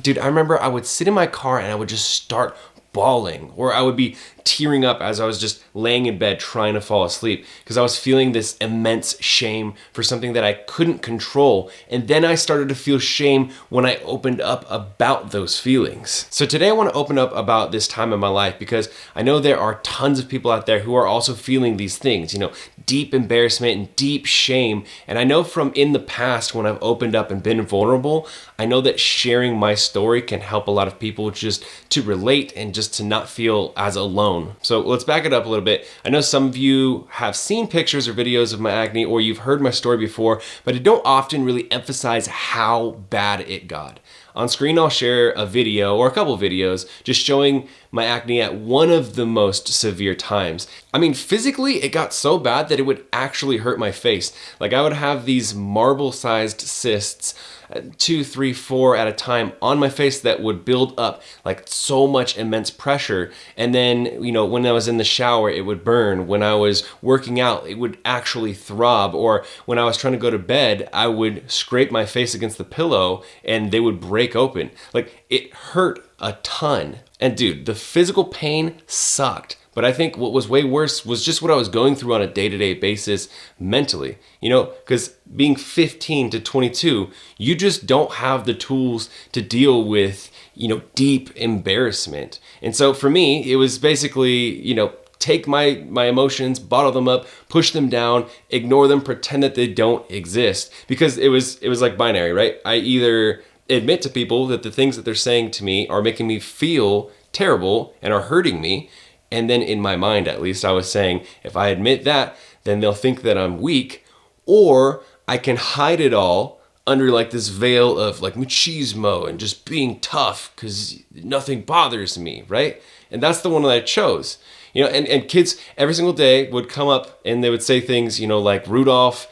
Dude, I remember I would sit in my car and I would just start bawling, or I would be tearing up as I was just laying in bed trying to fall asleep because I was feeling this immense shame for something that I couldn't control. And then I started to feel shame when I opened up about those feelings. So today I want to open up about this time in my life because I know there are tons of people out there who are also feeling these things, deep embarrassment and deep shame. And I know from in the past when I've opened up and been vulnerable, I know that sharing my story can help a lot of people just to relate and just to not feel as alone. So let's back it up a little bit. I know some of you have seen pictures or videos of my acne, or you've heard my story before, but I don't often really emphasize how bad it got. On screen, I'll share a video or a couple videos just showing my acne at one of the most severe times. I mean, physically, it got so bad that it would actually hurt my face. Like I would have these marble-sized cysts, 2, 3, 4 at a time on my face that would build up like so much immense pressure. And then, when I was in the shower, it would burn. When I was working out, it would actually throb. Or when I was trying to go to bed, I would scrape my face against the pillow and they would break open. Like it hurt a ton. And dude, the physical pain sucked. But I think what was way worse was just what I was going through on a day-to-day basis mentally, because being 15 to 22, you just don't have the tools to deal with, deep embarrassment. And so for me, it was basically, take my emotions, bottle them up, push them down, ignore them, pretend that they don't exist. Because it was like binary, right? I either admit to people that the things that they're saying to me are making me feel terrible and are hurting me. And then in my mind, at least, I was saying, if I admit that, then they'll think that I'm weak, or I can hide it all under like this veil of like machismo and just being tough because nothing bothers me, right? And that's the one that I chose. And kids every single day would come up and they would say things, like Rudolph,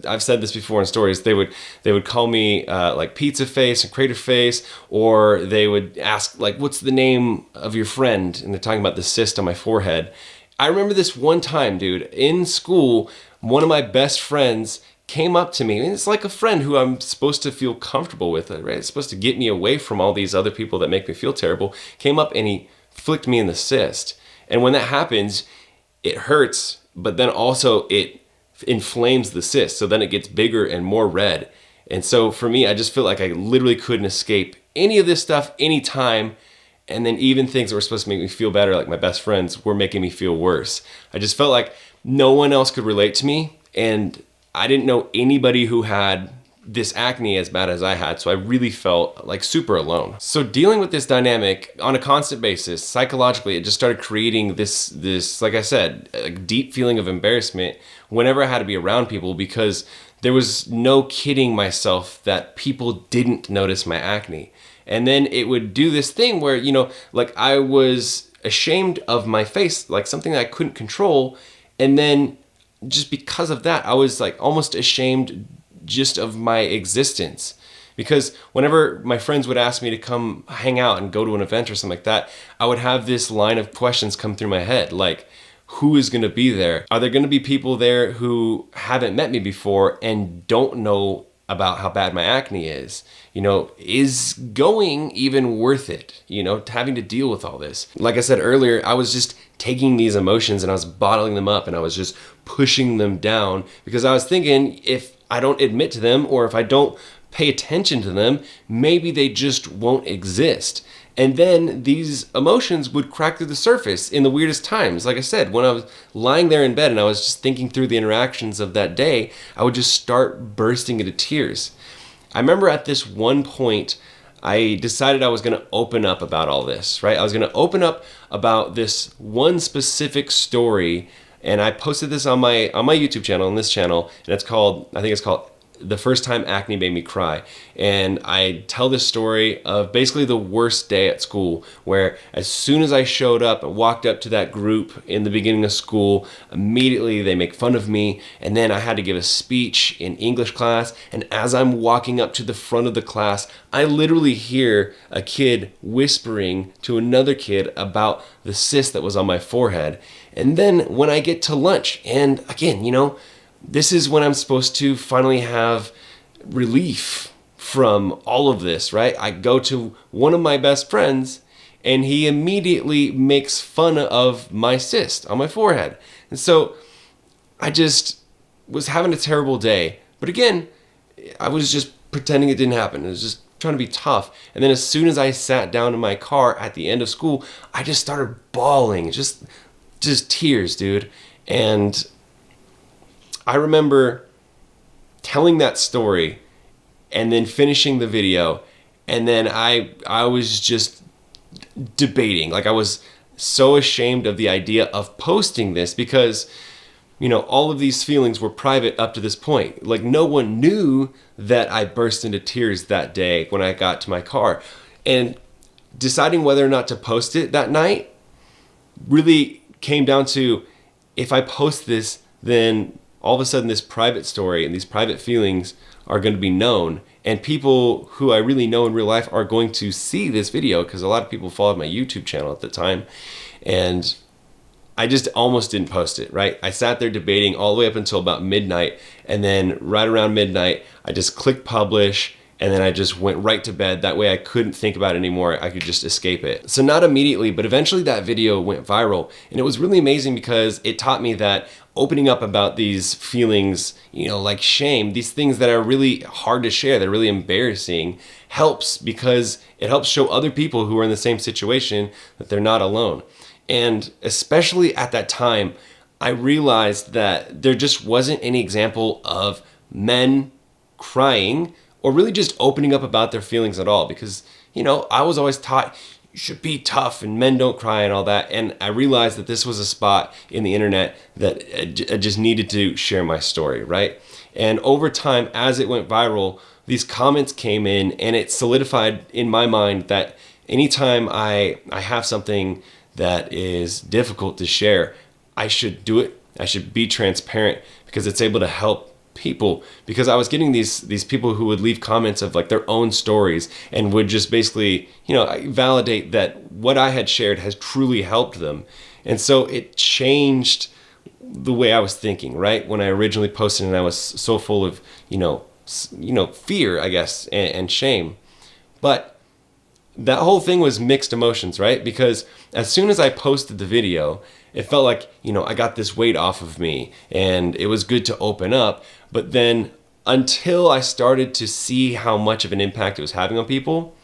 I've said this before in stories, they would call me like pizza face and crater face, or they would ask like, what's the name of your friend? And they're talking about the cyst on my forehead. I remember this one time, dude, in school, one of my best friends came up to me, and it's like a friend who I'm supposed to feel comfortable with, right? It's supposed to get me away from all these other people that make me feel terrible, came up and he flicked me in the cyst. And when that happens, it hurts, but then also it inflames the cyst. So then it gets bigger and more red. And so for me, I just feel like I literally couldn't escape any of this stuff anytime. And then even things that were supposed to make me feel better, like my best friends, were making me feel worse. I just felt like no one else could relate to me. And I didn't know anybody who had this acne as bad as I had, so I really felt like super alone. So dealing with this dynamic on a constant basis, psychologically, it just started creating this, like I said, a deep feeling of embarrassment whenever I had to be around people, because there was no kidding myself that people didn't notice my acne. And then it would do this thing where, like I was ashamed of my face, like something that I couldn't control. And then just because of that, I was like almost ashamed just of my existence. Because whenever my friends would ask me to come hang out and go to an event or something like that, I would have this line of questions come through my head, like, who is going to be there? Are there going to be people there who haven't met me before and don't know about how bad my acne is? Is going even worth it? Having to deal with all this. Like I said earlier, I was just taking these emotions and I was bottling them up and I was just pushing them down because I was thinking, if I don't admit to them, or if I don't pay attention to them, maybe they just won't exist. And then these emotions would crack through the surface in the weirdest times. Like I said, when I was lying there in bed and I was just thinking through the interactions of that day, I would just start bursting into tears. I remember at this one point, I decided I was going to open up about all this, right? I was going to open up about this one specific story. And I posted this on my YouTube channel, on this channel, and I think it's called The First Time Acne Made Me Cry. And I tell this story of basically the worst day at school, where as soon as I showed up and walked up to that group in the beginning of school, immediately they make fun of me. And then I had to give a speech in English class. And as I'm walking up to the front of the class, I literally hear a kid whispering to another kid about the cyst that was on my forehead. And then when I get to lunch, and again, this is when I'm supposed to finally have relief from all of this, right? I go to one of my best friends and he immediately makes fun of my cyst on my forehead. And so I just was having a terrible day. But again, I was just pretending it didn't happen. It was just trying to be tough. And then as soon as I sat down in my car at the end of school, I just started bawling, just tears, dude. And I remember telling that story and then finishing the video, and then I was just debating. Like, I was so ashamed of the idea of posting this because, you know, all of these feelings were private up to this point. Like, no one knew that I burst into tears that day when I got to my car. And deciding whether or not to post it that night really came down to, if I post this, then all of a sudden this private story and these private feelings are going to be known, and people who I really know in real life are going to see this video, because a lot of people followed my YouTube channel at the time. And I just almost didn't post it, right? I sat there debating all the way up until about midnight, and then right around midnight, I just clicked publish, and then I just went right to bed. That way I couldn't think about it anymore. I could just escape it. So not immediately, but eventually that video went viral, and it was really amazing because it taught me that opening up about these feelings, you know, like shame, these things that are really hard to share, they're really embarrassing, helps, because it helps show other people who are in the same situation that they're not alone. And especially at that time, I realized that there just wasn't any example of men crying or really just opening up about their feelings at all. Because, you know, I was always taught you should be tough and men don't cry and all that. And I realized that this was a spot in the internet that I just needed to share my story, right? And over time, as it went viral, these comments came in, and it solidified in my mind that anytime I have something that is difficult to share, I should do it. I should be transparent, because it's able to help people. Because I was getting these people who would leave comments of like their own stories and would just basically, you know, validate that what I had shared has truly helped them. And so it changed the way I was thinking, right? When I originally posted, and I was so full of, you know, fear, I guess, and shame. But that whole thing was mixed emotions, right? Because as soon as I posted the video, it felt like, you know, I got this weight off of me, and it was good to open up. But then until I started to see how much of an impact it was having on people,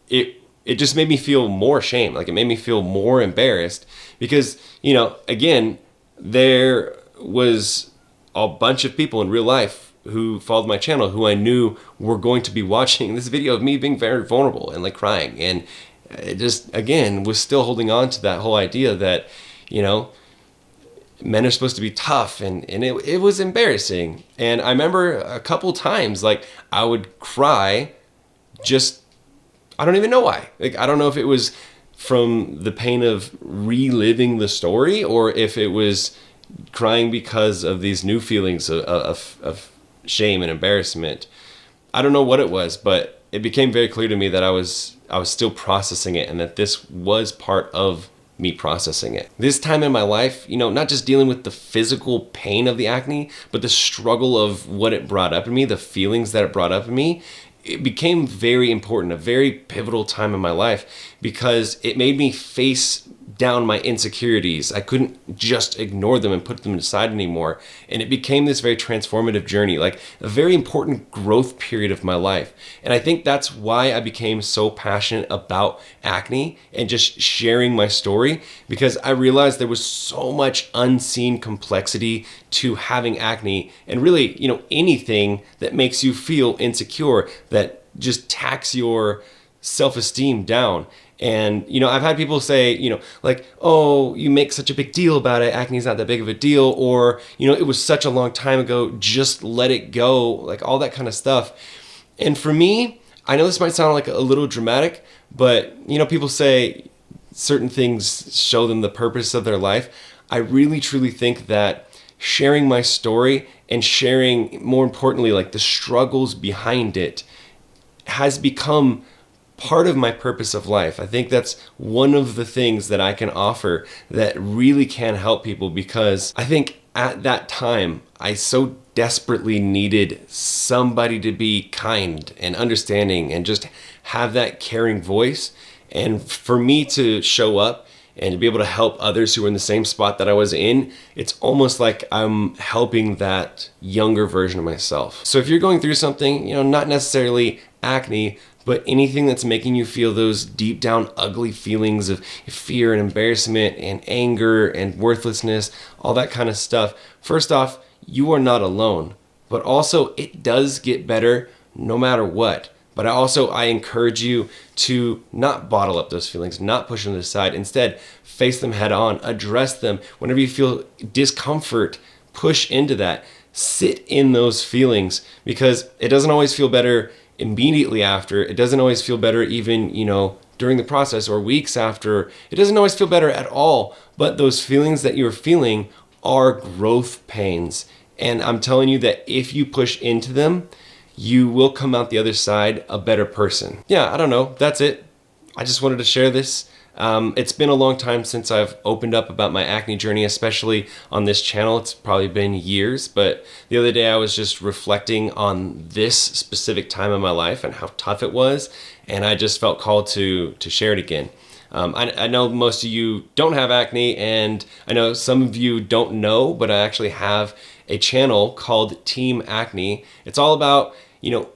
it just made me feel more shame. Like, it made me feel more embarrassed, because, you know, again, there was a bunch of people in real life who followed my channel who I knew were going to be watching this video of me being very vulnerable and like crying. And it just, again, was still holding on to that whole idea that, you know, men are supposed to be tough, and it was embarrassing. And I remember a couple times, like, I would cry just, I don't even know why. Like, I don't know if it was from the pain of reliving the story, or if it was crying because of these new feelings of shame and embarrassment. I don't know what it was, but it became very clear to me that I was still processing it, and that this was part of me processing it. This time in my life, you know, not just dealing with the physical pain of the acne, but the struggle of what it brought up in me, the feelings that it brought up in me, it became very important, a very pivotal time in my life, because it made me face down my insecurities. I couldn't just ignore them and put them aside anymore. And it became this very transformative journey, like a very important growth period of my life. And I think that's why I became so passionate about acne and just sharing my story, because I realized there was so much unseen complexity to having acne, and really, you know, anything that makes you feel insecure, that just tax your self-esteem down. And, you know, I've had people say, you know, like, oh, you make such a big deal about it, acne is not that big of a deal, or, you know, it was such a long time ago, just let it go, like all that kind of stuff. And for me, I know this might sound like a little dramatic, but, you know, people say certain things show them the purpose of their life. I really, truly think that sharing my story, and sharing, more importantly, like the struggles behind it, has become part of my purpose of life. I think that's one of the things that I can offer that really can help people, because I think at that time I so desperately needed somebody to be kind and understanding and just have that caring voice. And for me to show up and to be able to help others who are in the same spot that I was in, it's almost like I'm helping that younger version of myself. So if you're going through something, not necessarily acne, but anything that's making you feel those deep down ugly feelings of fear and embarrassment and anger and worthlessness, all that kind of stuff, first off, you are not alone. But also, it does get better no matter what. But I encourage you to not bottle up those feelings, not push them to the side. Instead, face them head on, address them. Whenever you feel discomfort, push into that. Sit in those feelings, because it doesn't always feel better immediately after. It doesn't always feel better even, during the process or weeks after. It doesn't always feel better at all. But those feelings that you're feeling are growth pains. And I'm telling you that if you push into them, you will come out the other side a better person. Yeah, I don't know. That's it. I just wanted to share this. It's been a long time since I've opened up about my acne journey, especially on this channel. It's probably been years, but the other day I was just reflecting on this specific time in my life and how tough it was, and I just felt called to share it again. I know most of you don't have acne, and I know some of you don't know, but I actually have a channel called Team Acne. It's all about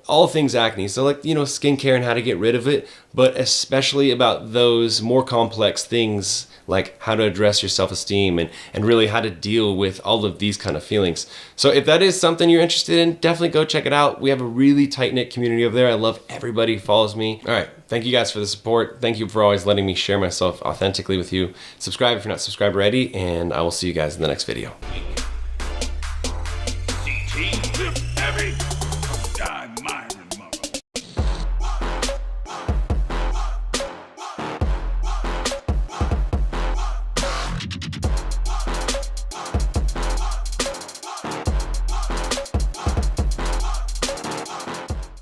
all things acne. So skincare and how to get rid of it, but especially about those more complex things like how to address your self-esteem and really how to deal with all of these kind of feelings. So if that is something you're interested in, definitely go check it out. We have a really tight-knit community over there. I love everybody who follows me. All right. Thank you guys for the support. Thank you for always letting me share myself authentically with you. Subscribe if you're not subscribed already, and I will see you guys in the next video.